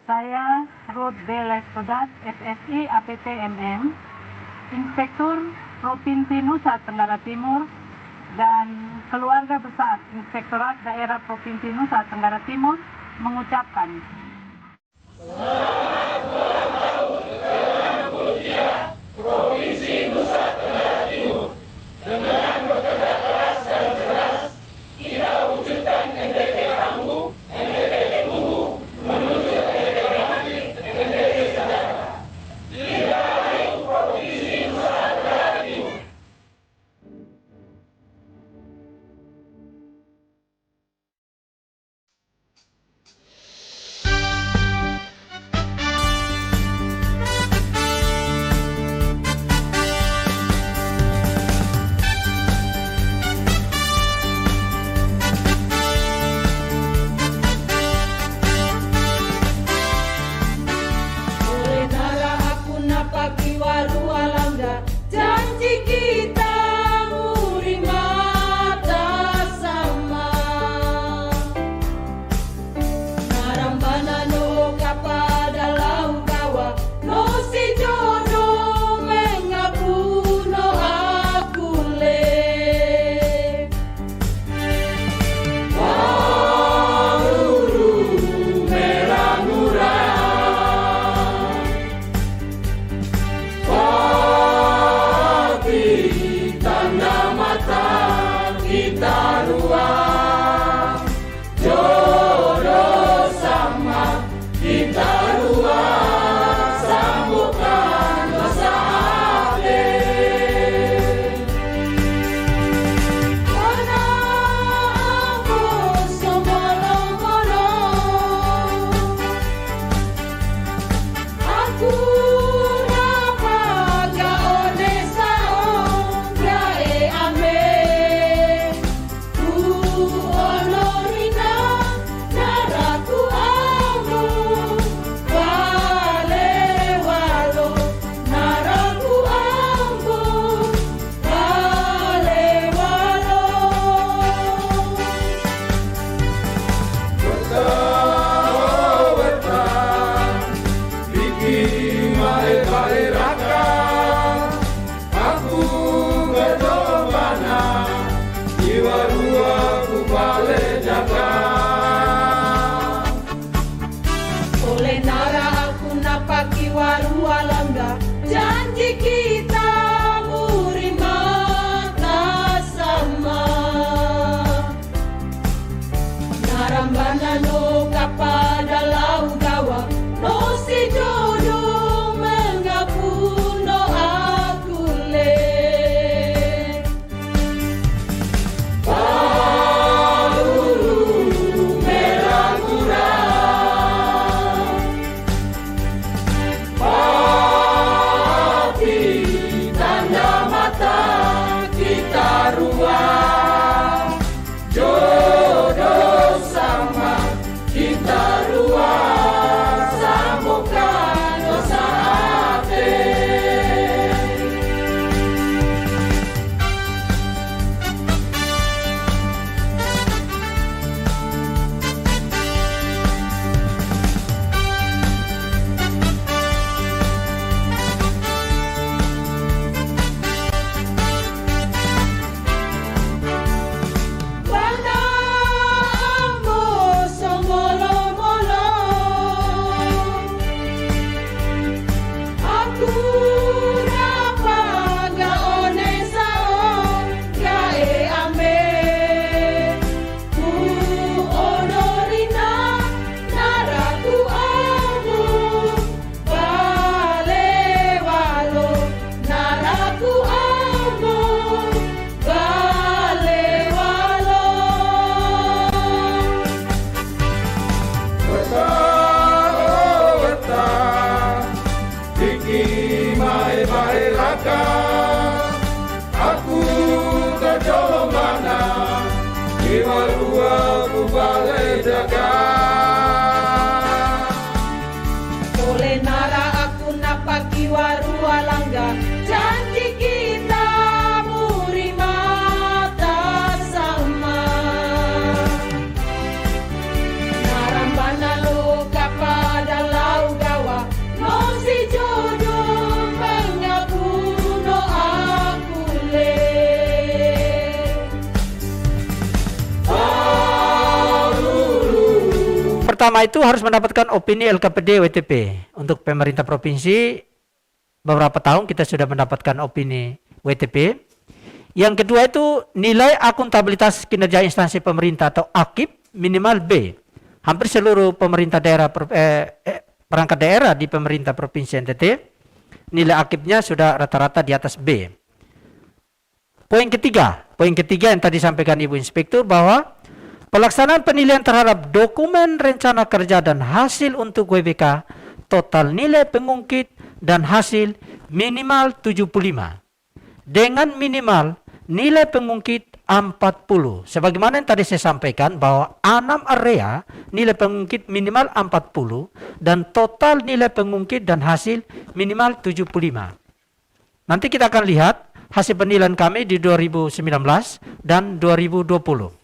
Saya Ruth B. Leskodat, FSI APTMM, Inspektur Provinsi Nusa Tenggara Timur, dan keluarga besar Inspektorat Daerah Provinsi Nusa Tenggara Timur mengucapkan Selamat ulang tahun Negara Mulia Provinsi Nusa Tenggara Timur. Dengan bekerja keras dan cerdas, kita wujudkan NTT Tangguh, NTT Tunggu, menuju NTT Mati, NTT Sejahtera. Dirgahayu Provinsi Nusa Tenggara Timur. Janji kita muri mata sama, narambana no kapada lau kawa, no si jodoh mengaku no aku le. Wauru merah murah, tanda mata kita ruang, jodoh sama kita ruang, sambungkan dosa hati. Karena aku semolong-molong, aku oleh nara aku napaki waru alangga, janji kita muri mata sama, narambana no kapada lau gawa, no si jodoh mengaku no aku le. Jodoh sama kita ruang, sambungkan dosa hati. Aku kejauh mana, jiwa aku balai jaga. Oleh nara aku napaki waru alangga, janji kita muri mata sama, narambana lo kapada pertama itu harus mendapatkan opini LKPD WTP. Untuk pemerintah provinsi, beberapa tahun kita sudah mendapatkan opini WTP. Yang kedua itu nilai akuntabilitas kinerja instansi pemerintah atau AKIP minimal B. Hampir seluruh pemerintah daerah perangkat daerah di pemerintah provinsi NTT nilai AKIP-nya sudah rata-rata di atas B. Poin ketiga yang tadi sampaikan Ibu Inspektur bahwa pelaksanaan penilaian terhadap dokumen rencana kerja dan hasil untuk WBK total nilai pengungkit dan hasil minimal 75 dengan minimal nilai pengungkit 40. Sebagaimana yang tadi saya sampaikan bahwa 6 area nilai pengungkit minimal 40 dan total nilai pengungkit dan hasil minimal 75. Nanti kita akan lihat hasil penilaian kami di 2019 dan 2020.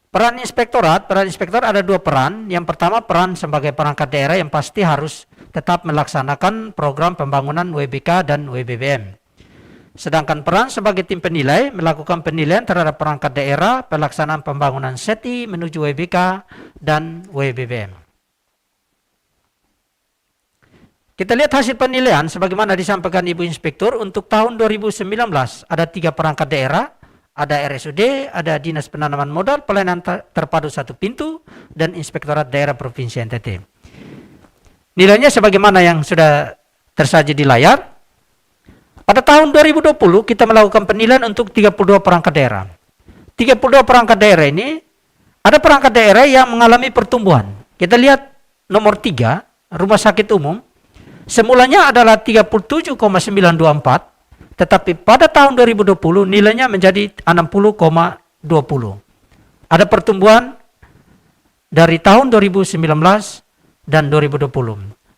Peran inspektor ada 2 peran. Yang pertama peran sebagai perangkat daerah yang pasti harus tetap melaksanakan program pembangunan WBK dan WBBM. Sedangkan peran sebagai tim penilai melakukan penilaian terhadap perangkat daerah pelaksanaan pembangunan SETI menuju WBK dan WBBM. Kita lihat hasil penilaian sebagaimana disampaikan Ibu Inspektur untuk tahun 2019 ada 3 perangkat daerah, ada RSUD, ada Dinas Penanaman Modal, Pelayanan Terpadu 1 Pintu, dan Inspektorat Daerah Provinsi NTT. Nilainya sebagaimana yang sudah tersaji di layar. Pada tahun 2020 kita melakukan penilaian untuk 32 perangkat daerah. 32 perangkat daerah ini ada perangkat daerah yang mengalami pertumbuhan. Kita lihat nomor 3, rumah sakit umum. Semulanya adalah 37,924, tetapi pada tahun 2020 nilainya menjadi 60,20. Ada pertumbuhan dari tahun 2019 dan 2020.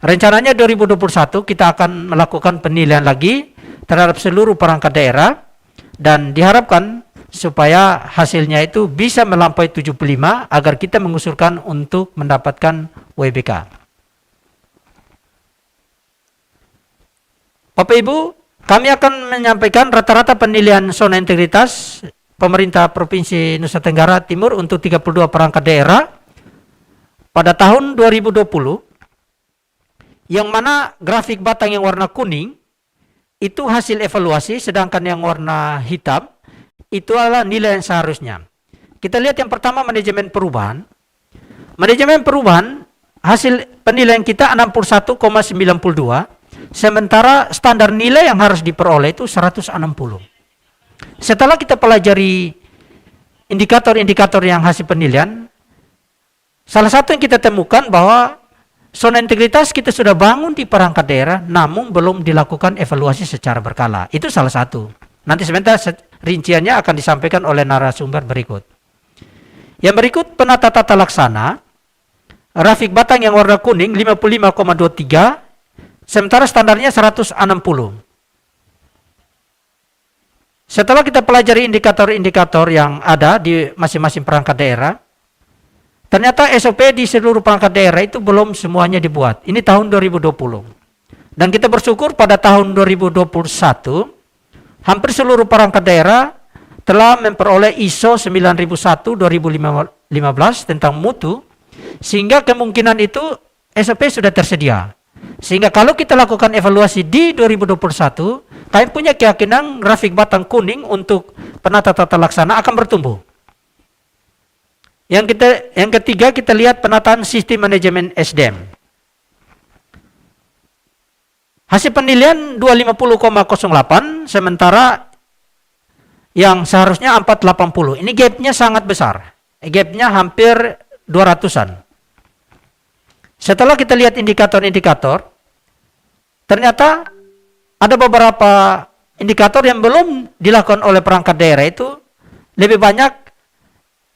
Rencananya 2021 kita akan melakukan penilaian lagi terhadap seluruh perangkat daerah dan diharapkan supaya hasilnya itu bisa melampaui 75 agar kita mengusulkan untuk mendapatkan WBK. Bapak Ibu, kami akan menyampaikan rata-rata penilaian zona integritas pemerintah Provinsi Nusa Tenggara Timur untuk 32 perangkat daerah pada tahun 2020, yang mana grafik batang yang warna kuning itu hasil evaluasi, sedangkan yang warna hitam itu adalah nilai yang seharusnya. Kita lihat yang pertama manajemen perubahan. Manajemen perubahan hasil penilaian kita 61,92. Sementara standar nilai yang harus diperoleh itu 160. Setelah kita pelajari indikator-indikator yang hasil penilaian, salah satu yang kita temukan bahwa zona integritas kita sudah bangun di perangkat daerah, namun belum dilakukan evaluasi secara berkala. Itu salah satu. Nanti sebentar rinciannya akan disampaikan oleh narasumber berikut. Yang berikut penata tata laksana, grafik batang yang warna kuning 55,23, sementara standarnya 160. Setelah kita pelajari indikator-indikator yang ada di masing-masing perangkat daerah, ternyata SOP di seluruh perangkat daerah itu belum semuanya dibuat. Ini tahun 2020. Dan kita bersyukur pada tahun 2021, hampir seluruh perangkat daerah telah memperoleh ISO 9001-2015 tentang mutu, sehingga kemungkinan itu SOP sudah tersedia. Sehingga kalau kita lakukan evaluasi di 2021, kami punya keyakinan grafik batang kuning untuk penata tata laksana akan bertumbuh. Yang ketiga kita lihat penataan sistem manajemen SDM. Hasil penilaian 250,08, sementara yang seharusnya 480. Ini gapnya sangat besar. Gapnya hampir 200-an. Setelah kita lihat indikator-indikator, ternyata ada beberapa indikator yang belum dilakukan oleh perangkat daerah itu lebih banyak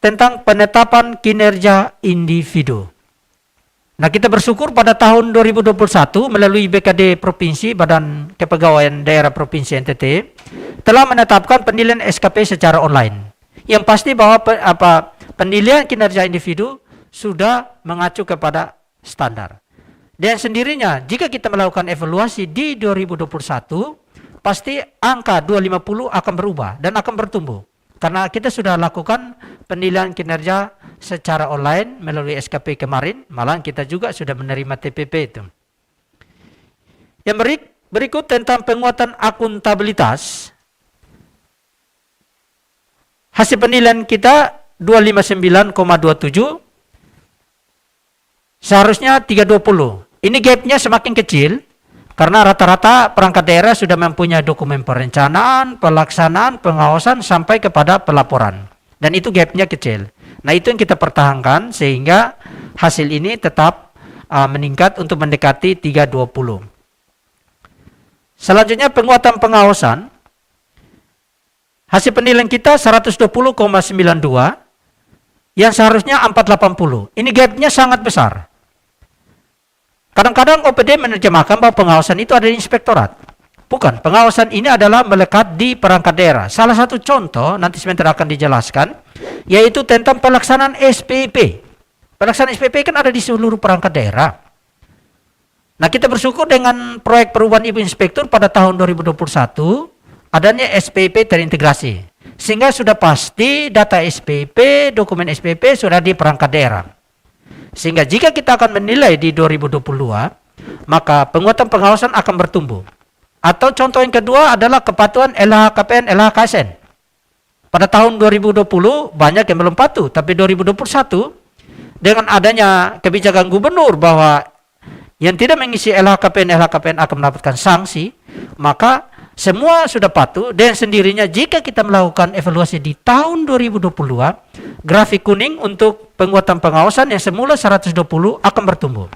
tentang penetapan kinerja individu. Nah, kita bersyukur pada tahun 2021 melalui BKD Provinsi, Badan Kepegawaian Daerah Provinsi NTT, telah menetapkan penilaian SKP secara online. Yang pasti bahwa penilaian kinerja individu sudah mengacu kepada standar. Dan sendirinya jika kita melakukan evaluasi di 2021, pasti angka 250 akan berubah dan akan bertumbuh. Karena kita sudah lakukan penilaian kinerja secara online melalui SKP kemarin, malah kita juga sudah menerima TPP itu. Yang berikut tentang penguatan akuntabilitas. Hasil penilaian kita 259,27, seharusnya 320. Ini gapnya semakin kecil karena rata-rata perangkat daerah sudah mempunyai dokumen perencanaan, pelaksanaan, pengawasan sampai kepada pelaporan. Dan itu gapnya kecil. Nah, itu yang kita pertahankan sehingga hasil ini tetap meningkat untuk mendekati 320. Selanjutnya penguatan pengawasan. Hasil penilaian kita 120,92 yang seharusnya 480. Ini gapnya sangat besar. Kadang-kadang OPD menerjemahkan bahwa pengawasan itu ada di inspektorat. Bukan, pengawasan ini adalah melekat di perangkat daerah. Salah satu contoh, nanti sebentar akan dijelaskan, yaitu tentang pelaksanaan SPP. Pelaksanaan SPP kan ada di seluruh perangkat daerah. Nah, kita bersyukur dengan proyek perubahan Ibu Inspektur pada tahun 2021, adanya SPP terintegrasi. Sehingga sudah pasti data SPP, dokumen SPP sudah di perangkat daerah. Sehingga jika kita akan menilai di 2022, maka penguatan pengawasan akan bertumbuh. Atau contoh yang kedua adalah kepatuhan LHKPN, LHKSN. Pada tahun 2020 banyak yang belum patuh, tapi 2021 dengan adanya kebijakan gubernur bahwa yang tidak mengisi LHKPN, LHKPN akan mendapatkan sanksi, maka semua sudah patuh dan sendirinya jika kita melakukan evaluasi di tahun 2022, grafik kuning untuk penguatan pengawasan yang semula 120 akan bertumbuh.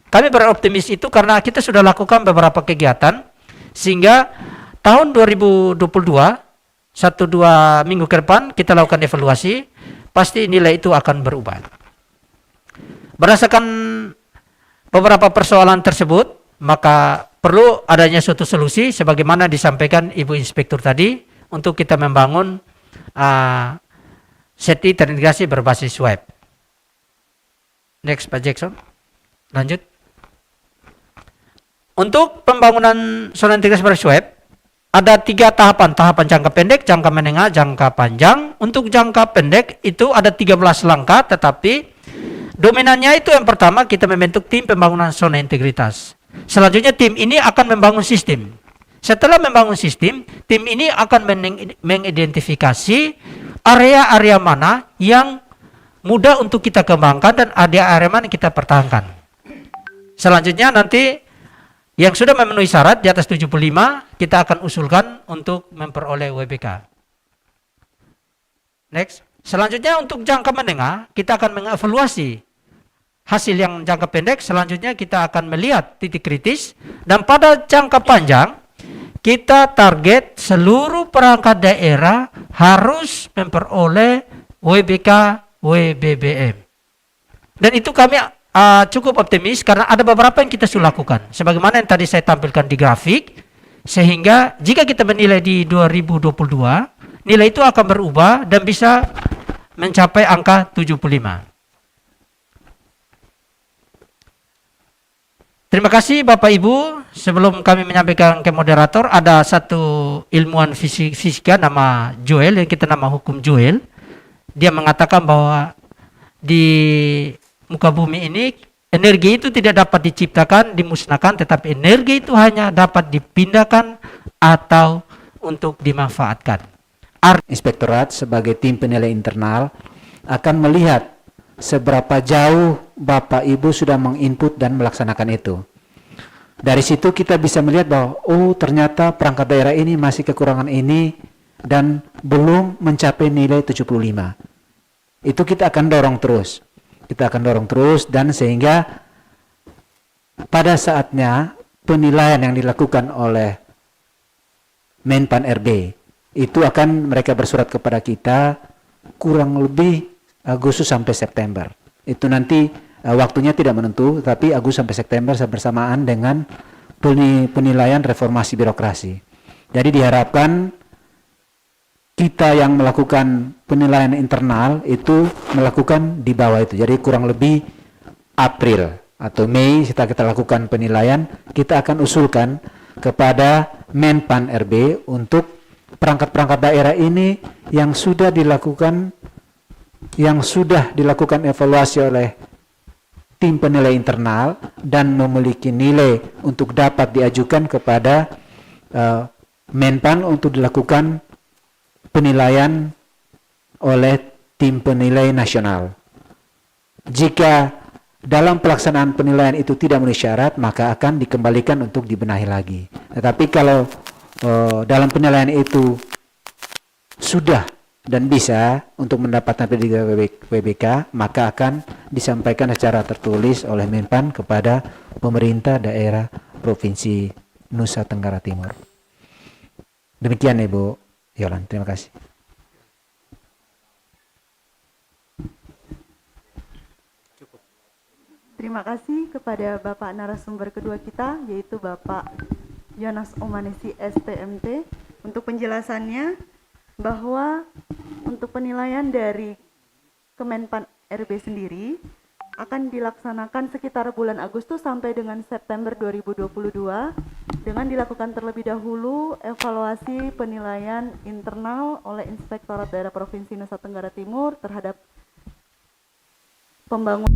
Kami beroptimis itu karena kita sudah lakukan beberapa kegiatan sehingga tahun 2022, 1-2 minggu ke depan kita lakukan evaluasi, pasti nilai itu akan berubah. Berdasarkan beberapa persoalan tersebut, maka perlu adanya suatu solusi sebagaimana disampaikan Ibu Inspektur tadi untuk kita membangun SETI terintegrasi berbasis web. Next, Pak Jackson. Lanjut. Untuk pembangunan zona integrasi berbasis web ada 3 tahapan. Tahapan jangka pendek, jangka menengah, jangka panjang. Untuk jangka pendek itu ada 13 langkah, tetapi dominannya itu yang pertama kita membentuk tim pembangunan zona integritas. Selanjutnya tim ini akan membangun sistem. Setelah membangun sistem, tim ini akan mengidentifikasi area-area mana yang mudah untuk kita kembangkan dan area-area mana kita pertahankan. Selanjutnya nanti yang sudah memenuhi syarat di atas 75 kita akan usulkan untuk memperoleh WBK. Next. Selanjutnya untuk jangka menengah kita akan mengevaluasi hasil yang jangka pendek. Selanjutnya kita akan melihat titik kritis, dan pada jangka panjang kita target seluruh perangkat daerah harus memperoleh WBK WBBM. Dan itu kami cukup optimis karena ada beberapa yang kita sudah lakukan sebagaimana yang tadi saya tampilkan di grafik, sehingga jika kita menilai di 2022 nilai itu akan berubah dan bisa mencapai angka 75. Terima kasih Bapak Ibu. Sebelum kami menyampaikan ke moderator, ada satu ilmuwan fisika nama Joel, yang kita nama hukum Joel. Dia mengatakan bahwa di muka bumi ini energi itu tidak dapat diciptakan, dimusnahkan, tetapi energi itu hanya dapat dipindahkan atau untuk dimanfaatkan. Inspektorat sebagai tim penilai internal akan melihat seberapa jauh Bapak Ibu sudah menginput dan melaksanakan itu. Dari situ kita bisa melihat bahwa ternyata perangkat daerah ini masih kekurangan ini dan belum mencapai nilai 75. Itu kita akan dorong terus. Kita akan dorong terus dan sehingga pada saatnya penilaian yang dilakukan oleh Menpan RB itu akan mereka bersurat kepada kita kurang lebih Agustus sampai September. Itu nanti waktunya tidak menentu, tapi Agustus sampai September bersamaan dengan penilaian reformasi birokrasi. Jadi diharapkan kita yang melakukan penilaian internal itu melakukan di bawah itu. Jadi kurang lebih April atau Mei setelah kita lakukan penilaian, kita akan usulkan kepada Menpan RB untuk perangkat-perangkat daerah ini yang sudah dilakukan yang sudah dilakukan evaluasi oleh tim penilai internal dan memiliki nilai untuk dapat diajukan kepada Menpan untuk dilakukan penilaian oleh tim penilai nasional. Jika dalam pelaksanaan penilaian itu tidak memenuhi syarat, maka akan dikembalikan untuk dibenahi lagi. Tetapi kalau dalam penilaian itu sudah dan bisa untuk mendapatkan pendidikan WBK, maka akan disampaikan secara tertulis oleh Menpan kepada pemerintah daerah Provinsi Nusa Tenggara Timur. Demikian Ibu Yolan, terima kasih. Terima kasih kepada Bapak narasumber kedua kita, yaitu Bapak Yonas Omanesi STMT, untuk penjelasannya bahwa untuk penilaian dari Kemenpan RB sendiri akan dilaksanakan sekitar bulan Agustus sampai dengan September 2022 dengan dilakukan terlebih dahulu evaluasi penilaian internal oleh Inspektorat Daerah Provinsi Nusa Tenggara Timur terhadap pembangunan